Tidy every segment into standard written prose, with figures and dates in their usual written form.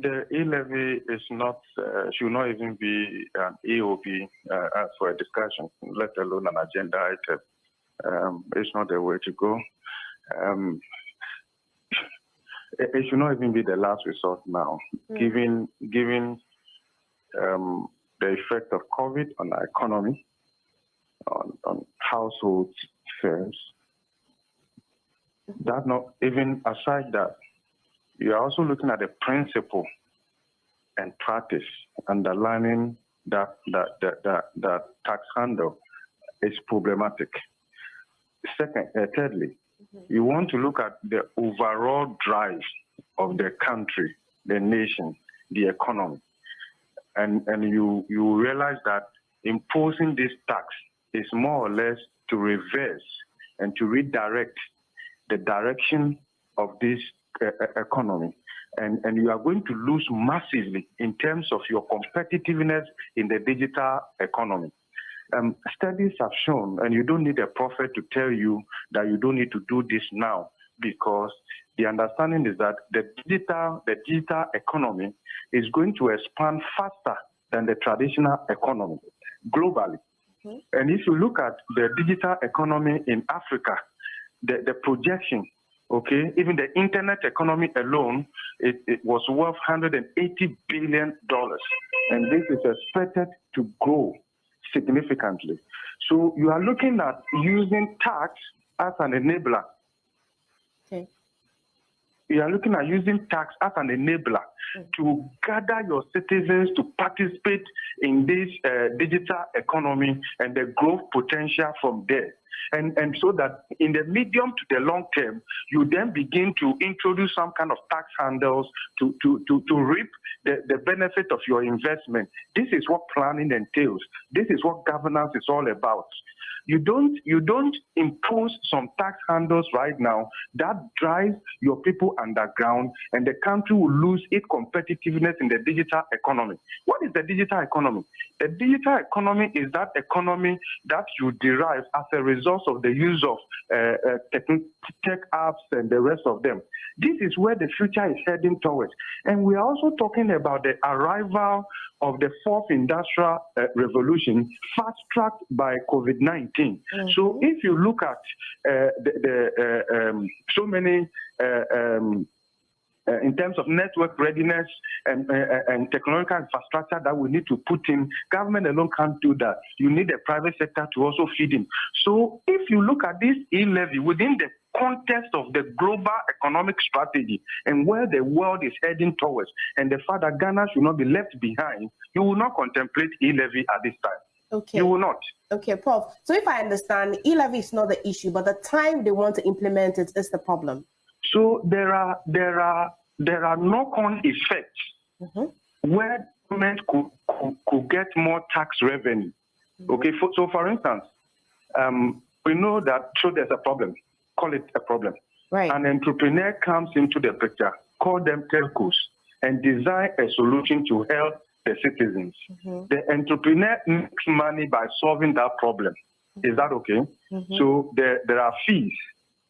The E-levy is not, should not even be an EOB for a discussion, let alone an agenda item. It's not the way to go. It should not even be the last resort now, given the effect of COVID on our economy, on household fares. That not even aside that, you are also looking at the principle and practice underlining that tax handle is problematic. Thirdly, you want to look at the overall drive of the country, the nation, the economy, and you realize that imposing this tax is more or less to reverse and to redirect the direction of this economy, and you are going to lose massively in terms of your competitiveness in the digital economy. Studies have shown, and you don't need a prophet to tell you that you don't need to do this now, because the understanding is that the digital economy is going to expand faster than the traditional economy globally. And if you look at the digital economy in Africa, the projection, okay, even the internet economy alone, it was worth $180 billion. And this is expected to grow significantly. So you are looking at using tax as an enabler. Okay. You are looking at using tax as an enabler to gather your citizens to participate in this digital economy and the growth potential from there. And so that in the medium to the long term, you then begin to introduce some kind of tax handles to reap the benefit of your investment. This is what planning entails. This is what governance is all about. You don't impose some tax handles right now that drives your people underground, and the country will lose its competitiveness in the digital economy. What is the digital economy? The digital economy is that economy that you derive as a result of the use of tech apps and the rest of them. This is where the future is heading towards. And we are also talking about the arrival of the fourth industrial revolution, fast-tracked by COVID-19. So if you look at so many in terms of network readiness and technological infrastructure that we need to put in, government alone can't do that. You need the private sector to also feed in. So if you look at this E-levy within the context of the global economic strategy and where the world is heading towards, and the fact that Ghana should not be left behind, you will not contemplate E-levy at this time. Okay. You will not. Okay, Prof. So if I understand, E-levy is not the issue, but the time they want to implement it is the problem. So there are knock-on effects where government could get more tax revenue. Okay, so for instance, we know that there's a problem. Call it a problem. Right. An entrepreneur comes into the picture, call them telcos, and design a solution to help the citizens. The entrepreneur makes money by solving that problem. Is that okay? So there are fees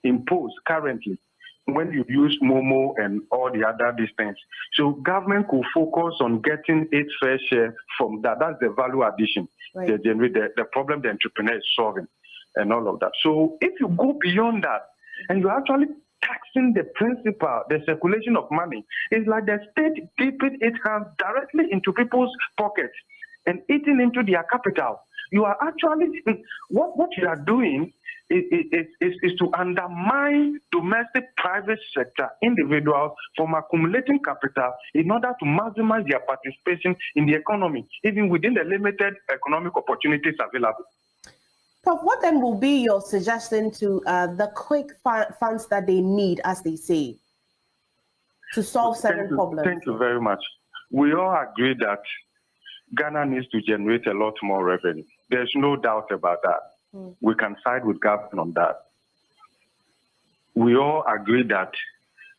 imposed currently when you use Momo and all the other these things. So government could focus on getting its fair share from that. That's the value addition. Right. They generate the problem the entrepreneur is solving and all of that. So if you go beyond that and you're actually taxing the principal, the circulation of money, it's like the state dipping its hands directly into people's pockets and eating into their capital. You are actually, what you are doing is to undermine domestic private sector individuals from accumulating capital in order to maximize their participation in the economy, even within the limited economic opportunities available. Prof, what then will be your suggestion to the quick funds that they need, as they say, to solve certain problems? Thank you very much. We all agree that Ghana needs to generate a lot more revenue. There's no doubt about that. We can side with government on that. We all agree that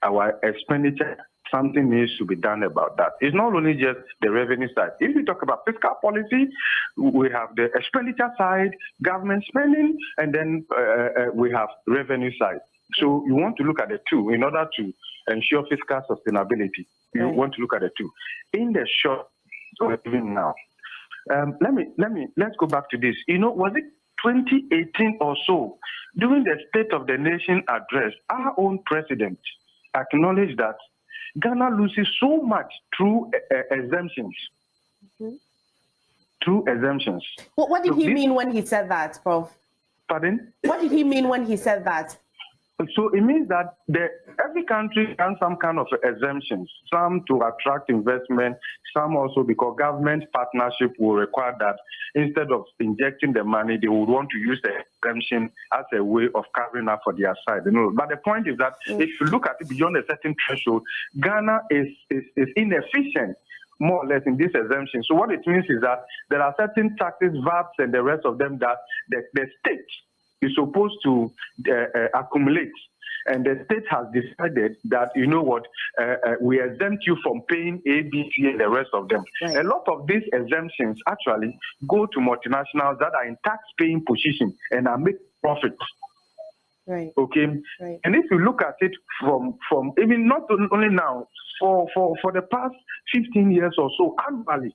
our expenditure, something needs to be done about that. It's not only just the revenue side. If we talk about fiscal policy, we have the expenditure side, government spending, and then we have revenue side. So you want to look at the two in order to ensure fiscal sustainability. You want to look at the two. In the short, even now, let's go back to this. Was it 2018 or so, during the State of the Nation address, our own president acknowledged that Ghana loses so much through exemptions. Through exemptions. What did he mean when he said that, Prof? Pardon? What did he mean when he said that? So it means that every country has some kind of exemptions, some to attract investment, some also because government partnership will require that instead of injecting the money, they would want to use the exemption as a way of covering up for their side. But the point is that if you look at it beyond a certain threshold, Ghana is inefficient, more or less, in this exemption. So what it means is that there are certain taxes, VATs, and the rest of them that the state is supposed to accumulate. And the state has decided that, we exempt you from paying A, B, C, and the rest of them. Right. A lot of these exemptions actually go to multinationals that are in tax-paying position and are making profits. Right. Okay. Right. And if you look at it from even not only now, for the past 15 years or so, annually,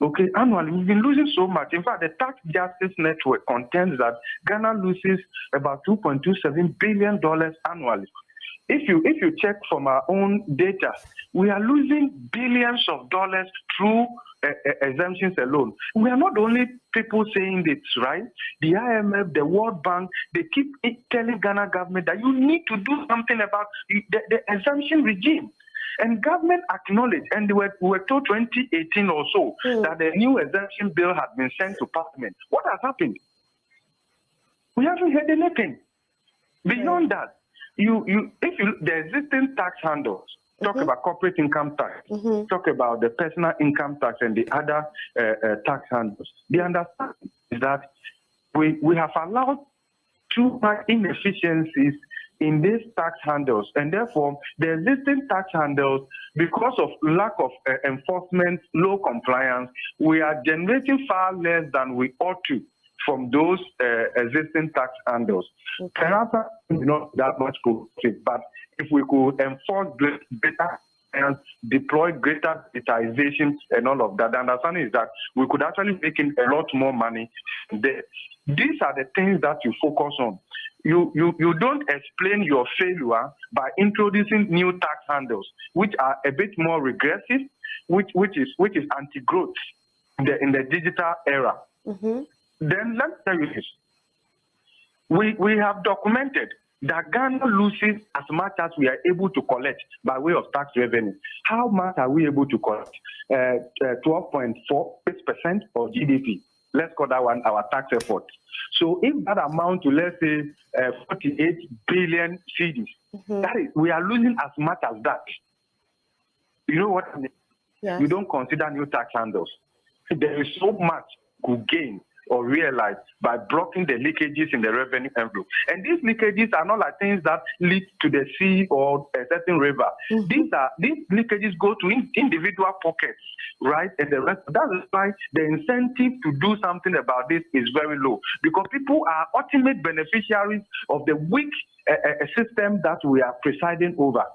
we've been losing so much. In fact, the Tax Justice Network contends that Ghana loses about $2.27 billion annually. If you check from our own data, we are losing billions of dollars through exemptions alone. We are not the only people saying this, right? The IMF, the World Bank, they keep telling Ghana government that you need to do something about the exemption regime. And government acknowledged, and we were told 2018 or so that the new exemption bill had been sent to Parliament. What has happened? We haven't heard anything. Beyond that, the existing tax handles, talk about corporate income tax, talk about the personal income tax and the other tax handles. The understanding is that we have allowed too much inefficiencies in these tax handles, and therefore the existing tax handles, because of lack of enforcement, low compliance, we are generating far less than we ought to from those existing tax handles. Perhaps not that much profit, but if we could enforce better and deploy greater digitization and all of that, the understanding is that we could actually make in a lot more money there. These are the things that you focus on. You don't explain your failure by introducing new tax handles, which are a bit more regressive, which is anti-growth in the digital era. Then let me tell you this: we have documented that Ghana loses as much as we are able to collect by way of tax revenue. How much are we able to collect? 12.46% of GDP. Let's call that one our tax effort. So if that amount to, let's say, 48 billion cedis, that is, we are losing as much as that. You know what I mean? Yes. We don't consider new tax handles. There is so much good gain or realize by blocking the leakages in the revenue envelope. And these leakages are not like things that lead to the sea or a certain river. These leakages go to individual pockets, right? And the rest. That is why the incentive to do something about this is very low, because people are ultimate beneficiaries of the weak system that we are presiding over.